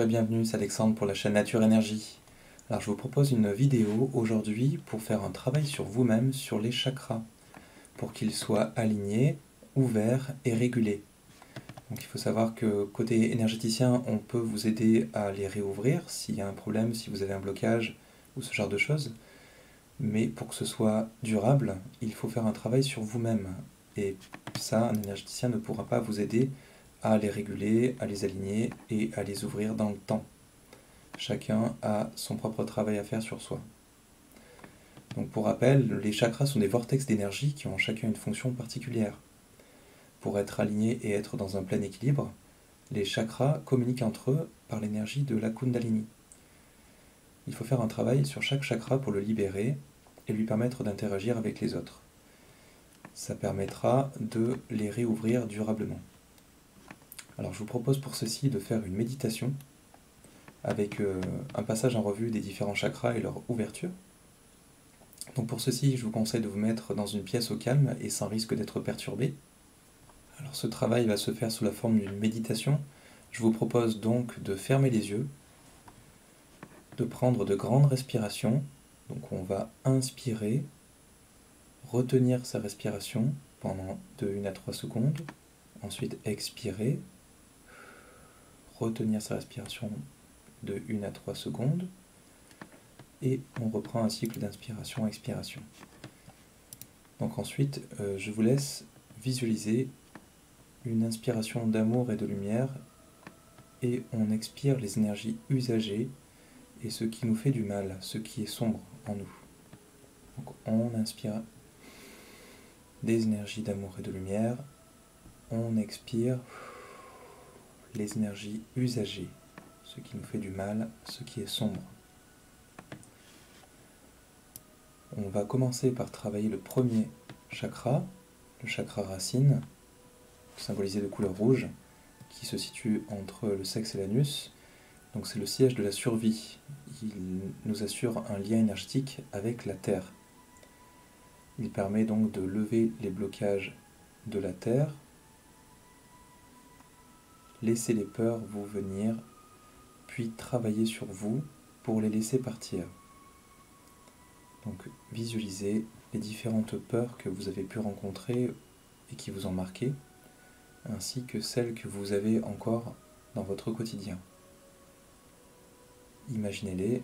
et bienvenue, c'est Alexandre pour la chaîne Nature Énergie. Alors je vous propose une vidéo aujourd'hui pour faire un travail sur vous-même, sur les chakras, pour qu'ils soient alignés, ouverts et régulés. Donc il faut savoir que côté énergéticien, on peut vous aider à les réouvrir s'il y a un problème, si vous avez un blocage ou ce genre de choses. Mais pour que ce soit durable, il faut faire un travail sur vous-même. Et ça, un énergéticien ne pourra pas vous aider à les réguler, à les aligner et à les ouvrir dans le temps. Chacun a son propre travail à faire sur soi. Donc pour rappel, les chakras sont des vortex d'énergie qui ont chacun une fonction particulière. Pour être alignés et être dans un plein équilibre, les chakras communiquent entre eux par l'énergie de la Kundalini. Il faut faire un travail sur chaque chakra pour le libérer et lui permettre d'interagir avec les autres. Ça permettra de les réouvrir durablement. Alors je vous propose pour ceci de faire une méditation avec un passage en revue des différents chakras et leur ouverture. Donc pour ceci, je vous conseille de vous mettre dans une pièce au calme et sans risque d'être perturbé. Alors ce travail va se faire sous la forme d'une méditation. Je vous propose donc de fermer les yeux, de prendre de grandes respirations. Donc on va inspirer, retenir sa respiration pendant de 1 à 3 secondes. Ensuite expirer, retenir sa respiration de 1 à 3 secondes. Et on reprend un cycle d'inspiration-expiration. Donc ensuite, je vous laisse visualiser une inspiration d'amour et de lumière et on expire les énergies usagées et ce qui nous fait du mal, ce qui est sombre en nous. Donc on inspire des énergies d'amour et de lumière, on expire les énergies usagées, ce qui nous fait du mal, ce qui est sombre. On va commencer par travailler le premier chakra, le chakra racine, symbolisé de couleur rouge, qui se situe entre le sexe et l'anus. Donc c'est le siège de la survie. Il nous assure un lien énergétique avec la Terre. Il permet donc de lever les blocages de la Terre. Laissez les peurs vous venir, puis travailler sur vous pour les laisser partir. Donc visualisez les différentes peurs que vous avez pu rencontrer et qui vous ont marqué, ainsi que celles que vous avez encore dans votre quotidien. Imaginez-les,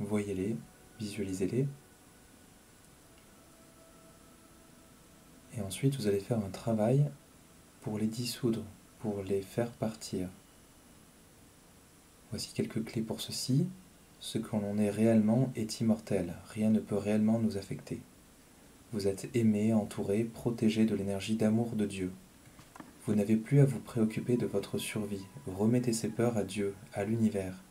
voyez-les, visualisez-les. Et ensuite, vous allez faire un travail pour les dissoudre, pour les faire partir. Voici quelques clés pour ceci. Ce que l'on est réellement est immortel. Rien ne peut réellement nous affecter. Vous êtes aimé, entouré, protégé de l'énergie d'amour de Dieu. Vous n'avez plus à vous préoccuper de votre survie. Remettez ces peurs à Dieu, à l'univers.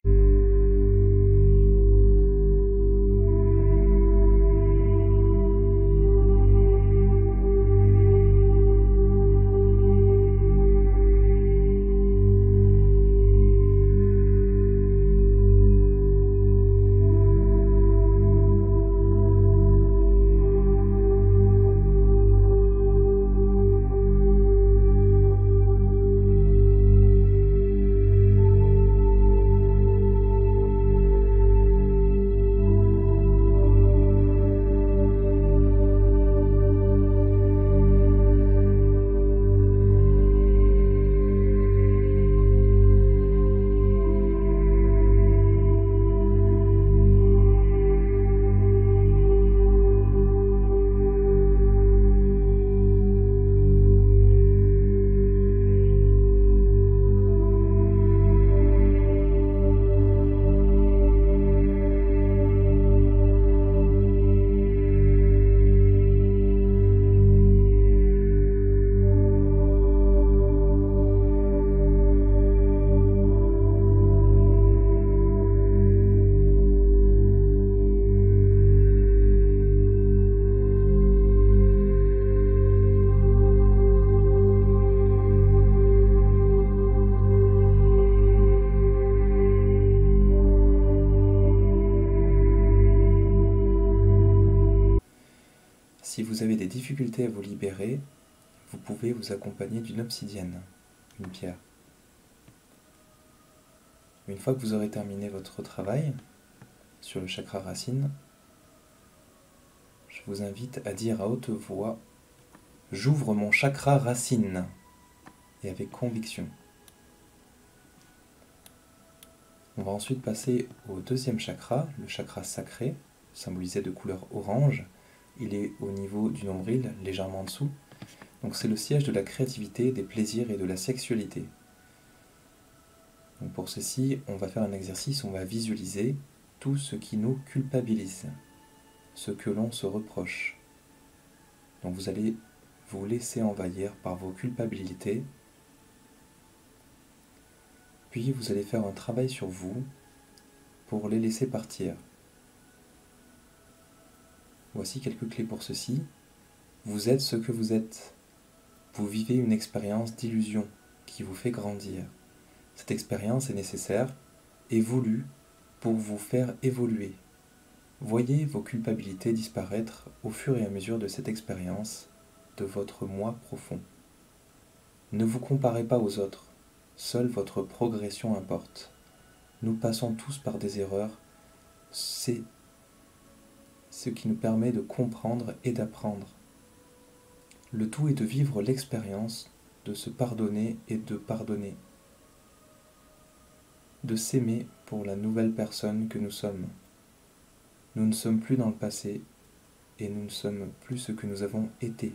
Si vous avez des difficultés à vous libérer, vous pouvez vous accompagner d'une obsidienne, une pierre. Une fois que vous aurez terminé votre travail sur le chakra racine, je vous invite à dire à haute voix « J'ouvre mon chakra racine » et avec conviction. On va ensuite passer au deuxième chakra, le chakra sacré, symbolisé de couleur orange. Il est au niveau du nombril, légèrement en dessous. Donc c'est le siège de la créativité, des plaisirs et de la sexualité. Donc pour ceci, on va faire un exercice, on va visualiser tout ce qui nous culpabilise, ce que l'on se reproche. Donc vous allez vous laisser envahir par vos culpabilités. Puis vous allez faire un travail sur vous pour les laisser partir. Voici quelques clés pour ceci. Vous êtes ce que vous êtes. Vous vivez une expérience d'illusion qui vous fait grandir. Cette expérience est nécessaire et voulue pour vous faire évoluer. Voyez vos culpabilités disparaître au fur et à mesure de cette expérience de votre moi profond. Ne vous comparez pas aux autres. Seule votre progression importe. Nous passons tous par des erreurs. C'est ce qui nous permet de comprendre et d'apprendre. Le tout est de vivre l'expérience, de se pardonner et de pardonner. De s'aimer pour la nouvelle personne que nous sommes. Nous ne sommes plus dans le passé et nous ne sommes plus ce que nous avons été.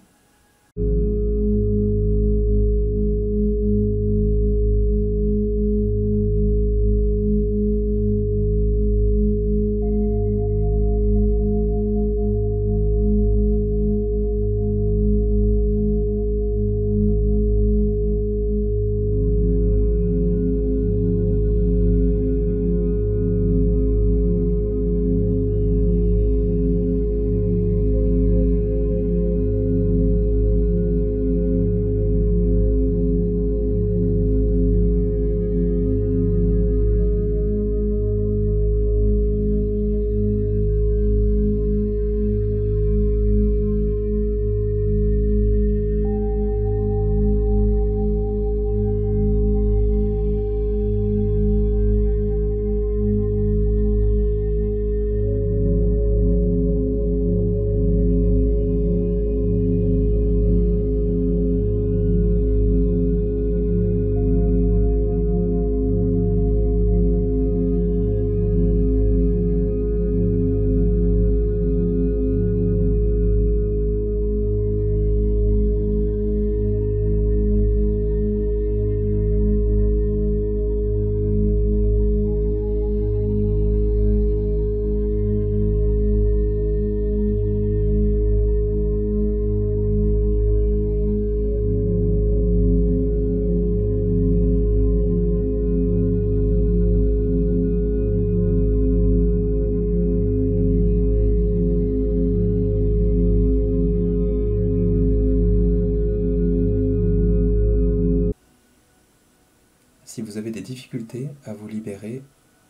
Si vous avez des difficultés à vous libérer,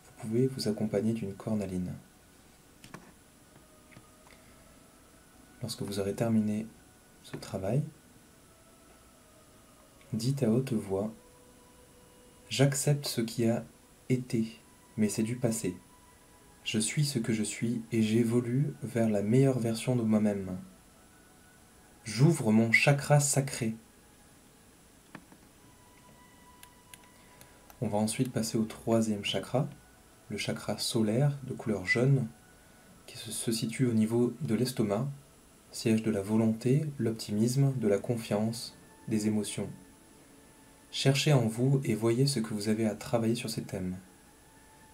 vous pouvez vous accompagner d'une cornaline. Lorsque vous aurez terminé ce travail, dites à haute voix « J'accepte ce qui a été, mais c'est du passé. Je suis ce que je suis et j'évolue vers la meilleure version de moi-même. J'ouvre mon chakra sacré. » On va ensuite passer au troisième chakra, le chakra solaire de couleur jaune, qui se situe au niveau de l'estomac, siège de la volonté, l'optimisme, de la confiance, des émotions. Cherchez en vous et voyez ce que vous avez à travailler sur ces thèmes.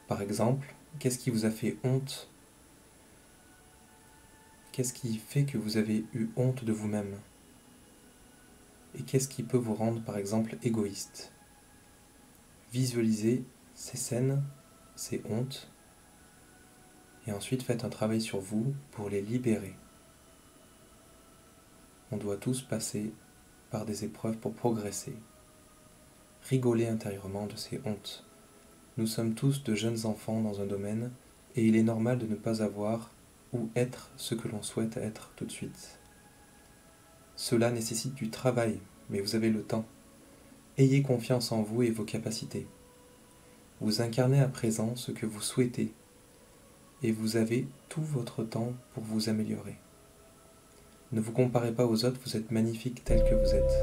Par exemple, qu'est-ce qui vous a fait honte? Qu'est-ce qui fait que vous avez eu honte de vous-même? Et qu'est-ce qui peut vous rendre, par exemple, égoïste? Visualisez ces scènes, ces hontes, et ensuite faites un travail sur vous pour les libérer. On doit tous passer par des épreuves pour progresser. Rigolez intérieurement de ces hontes. Nous sommes tous de jeunes enfants dans un domaine, et il est normal de ne pas avoir ou être ce que l'on souhaite être tout de suite. Cela nécessite du travail, mais vous avez le temps. Ayez confiance en vous et vos capacités. Vous incarnez à présent ce que vous souhaitez et vous avez tout votre temps pour vous améliorer. Ne vous comparez pas aux autres, vous êtes magnifique tel que vous êtes.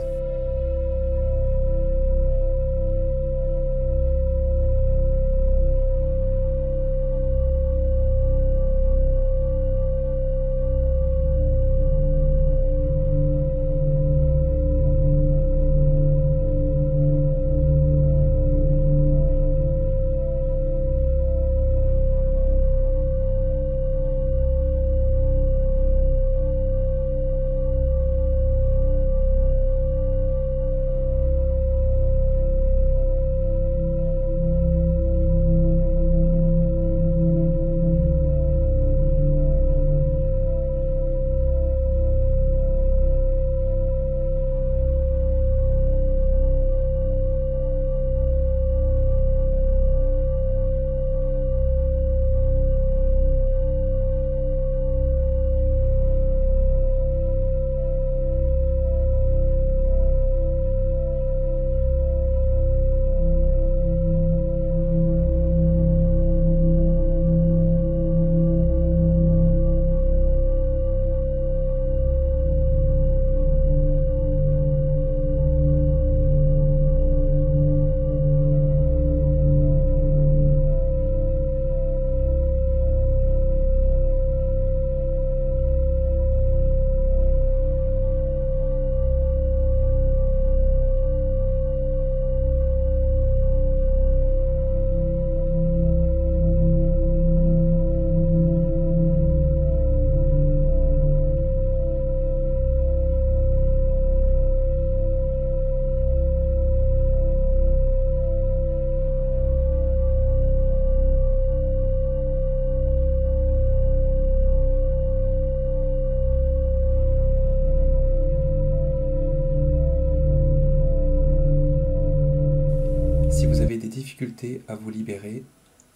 Si vous avez des difficultés à vous libérer,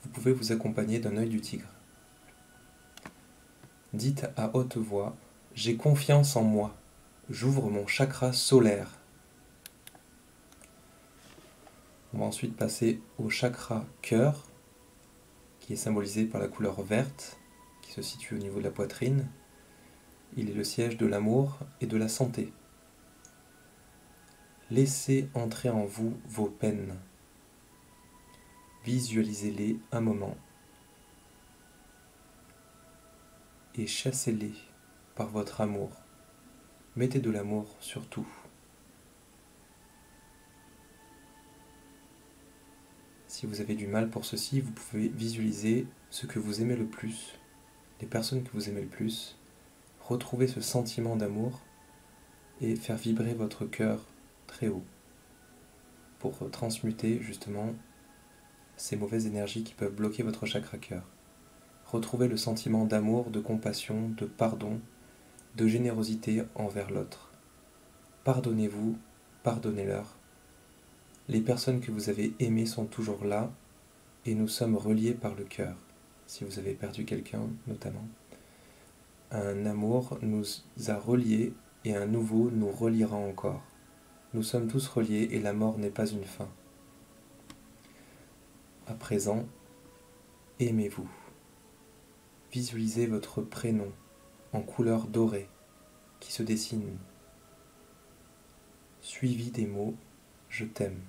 vous pouvez vous accompagner d'un œil du tigre. Dites à haute voix « J'ai confiance en moi, j'ouvre mon chakra solaire ». On va ensuite passer au chakra cœur, qui est symbolisé par la couleur verte, qui se situe au niveau de la poitrine. Il est le siège de l'amour et de la santé. Laissez entrer en vous vos peines. Visualisez-les un moment et chassez-les par votre amour. Mettez de l'amour sur tout. Si vous avez du mal pour ceci, vous pouvez visualiser ce que vous aimez le plus, les personnes que vous aimez le plus, retrouver ce sentiment d'amour et faire vibrer votre cœur très haut pour transmuter justement ces mauvaises énergies qui peuvent bloquer votre chakra cœur. Retrouvez le sentiment d'amour, de compassion, de pardon, de générosité envers l'autre. Pardonnez-vous, pardonnez-leur. Les personnes que vous avez aimées sont toujours là et nous sommes reliés par le cœur. Si vous avez perdu quelqu'un notamment, un amour nous a reliés et un nouveau nous reliera encore. Nous sommes tous reliés et la mort n'est pas une fin. À présent, aimez-vous. Visualisez votre prénom en couleur dorée qui se dessine, suivi des mots « Je t'aime ».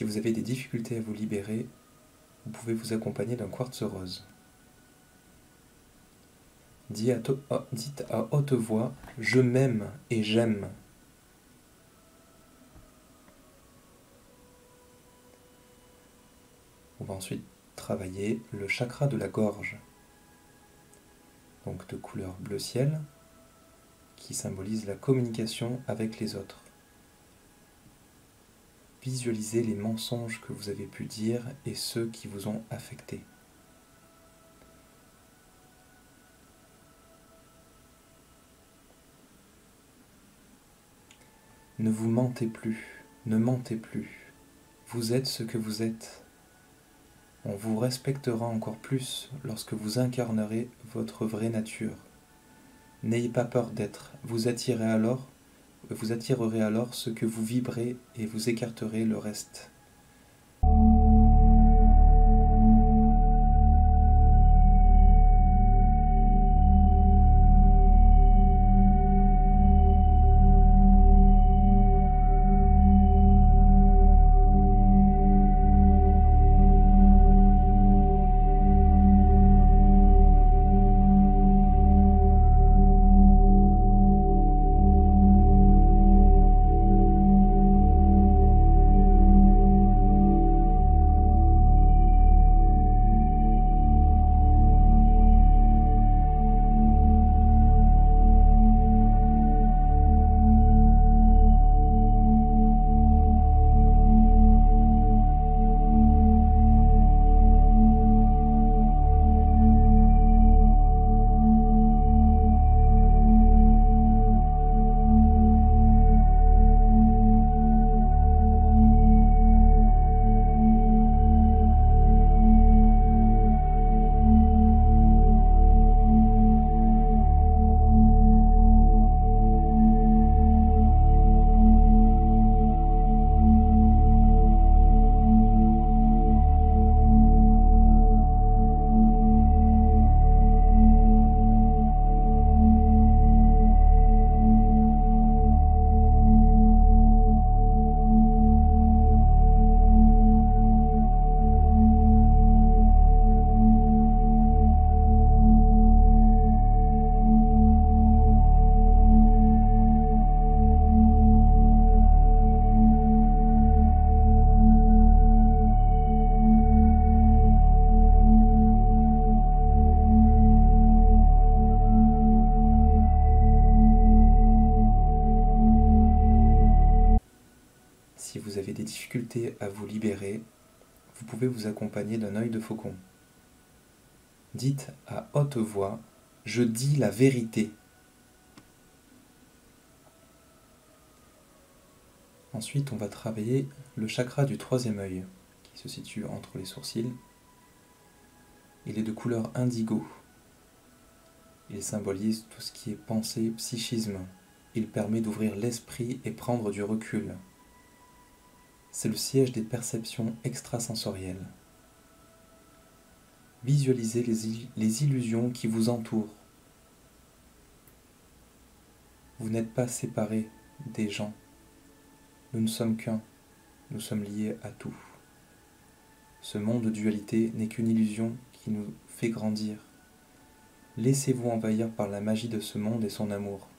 Si vous avez des difficultés à vous libérer, vous pouvez vous accompagner d'un quartz rose. Dites à haute voix « Je m'aime et j'aime ». On va ensuite travailler le chakra de la gorge, donc de couleur bleu ciel, qui symbolise la communication avec les autres. Visualisez les mensonges que vous avez pu dire et ceux qui vous ont affecté. Ne vous mentez plus, ne mentez plus. Vous êtes ce que vous êtes. On vous respectera encore plus lorsque vous incarnerez votre vraie nature. N'ayez pas peur d'être, vous attirerez alors ce que vous vibrez et vous écarterez le reste. Si vous avez des difficultés à vous libérer, vous pouvez vous accompagner d'un œil de faucon. Dites à haute voix « Je dis la vérité ». Ensuite, on va travailler le chakra du troisième œil, qui se situe entre les sourcils. Il est de couleur indigo. Il symbolise tout ce qui est pensée, psychisme. Il permet d'ouvrir l'esprit et prendre du recul. C'est le siège des perceptions extrasensorielles. Visualisez les illusions qui vous entourent. Vous n'êtes pas séparés des gens. Nous ne sommes qu'un. Nous sommes liés à tout. Ce monde de dualité n'est qu'une illusion qui nous fait grandir. Laissez-vous envahir par la magie de ce monde et son amour.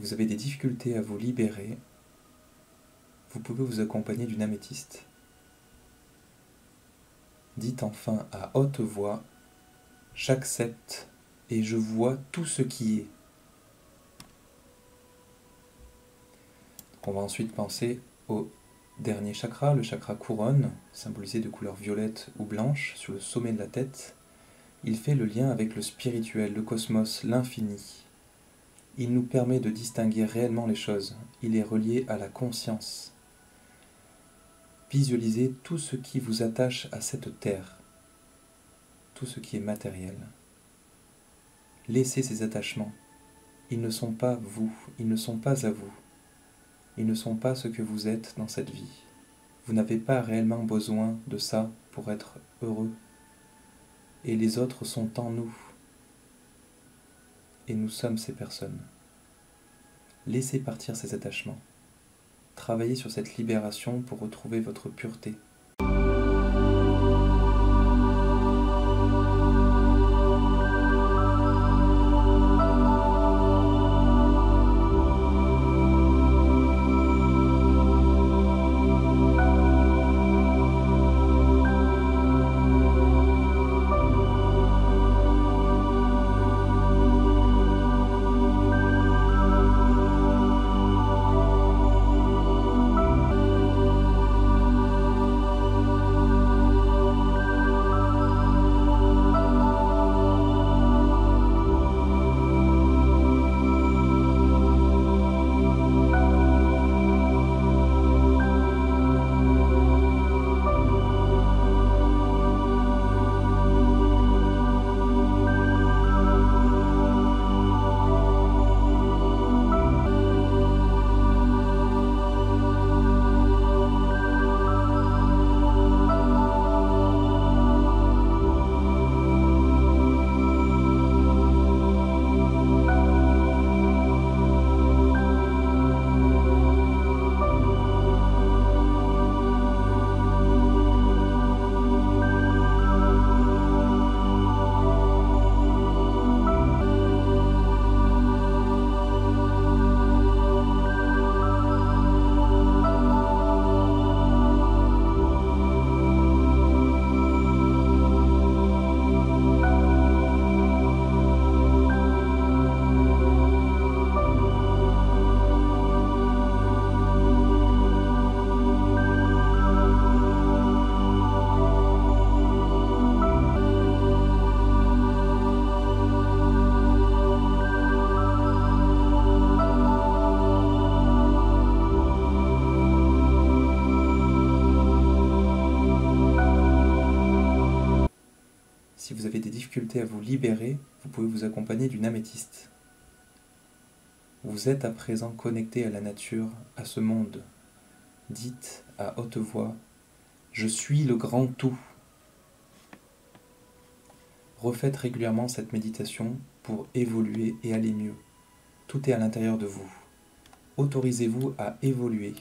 vous avez des difficultés à vous libérer, vous pouvez vous accompagner d'une améthyste. Dites enfin à haute voix « J'accepte et je vois tout ce qui est ». On va ensuite penser au dernier chakra, le chakra couronne, symbolisé de couleur violette ou blanche sur le sommet de la tête. Il fait le lien avec le spirituel, le cosmos, l'infini. Il nous permet de distinguer réellement les choses. Il est relié à la conscience. Visualisez tout ce qui vous attache à cette terre, tout ce qui est matériel. Laissez ces attachements. Ils ne sont pas vous, ils ne sont pas à vous. Ils ne sont pas ce que vous êtes dans cette vie. Vous n'avez pas réellement besoin de ça pour être heureux. Et les autres sont en nous. Et nous sommes ces personnes. Laissez partir ces attachements. Travaillez sur cette libération pour retrouver votre pureté. Si vous avez des difficultés à vous libérer, vous pouvez vous accompagner d'une améthyste. Vous êtes à présent connecté à la nature, à ce monde. Dites à haute voix « Je suis le grand tout ». Refaites régulièrement cette méditation pour évoluer et aller mieux. Tout est à l'intérieur de vous. Autorisez-vous à évoluer.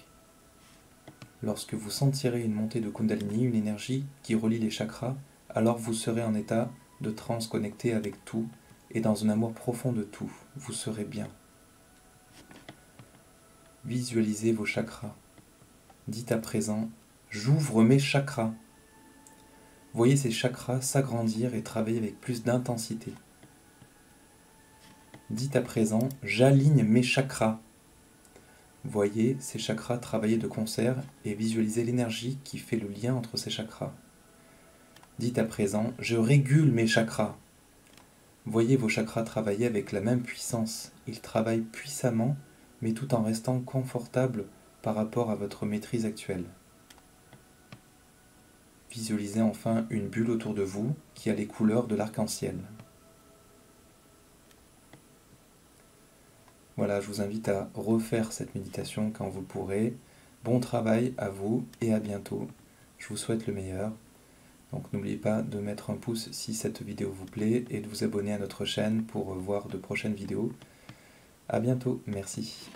Lorsque vous sentirez une montée de Kundalini, une énergie qui relie les chakras, alors vous serez en état de transe connecté avec tout et dans un amour profond de tout. Vous serez bien. Visualisez vos chakras. Dites à présent « J'ouvre mes chakras ». Voyez ces chakras s'agrandir et travailler avec plus d'intensité. Dites à présent « J'aligne mes chakras ». Voyez ces chakras travailler de concert et visualisez l'énergie qui fait le lien entre ces chakras. Dites à présent « Je régule mes chakras ». Voyez vos chakras travailler avec la même puissance. Ils travaillent puissamment, mais tout en restant confortables par rapport à votre maîtrise actuelle. Visualisez enfin une bulle autour de vous qui a les couleurs de l'arc-en-ciel. Voilà, je vous invite à refaire cette méditation quand vous le pourrez. Bon travail à vous et à bientôt. Je vous souhaite le meilleur. Donc n'oubliez pas de mettre un pouce si cette vidéo vous plaît et de vous abonner à notre chaîne pour voir de prochaines vidéos. À bientôt, merci.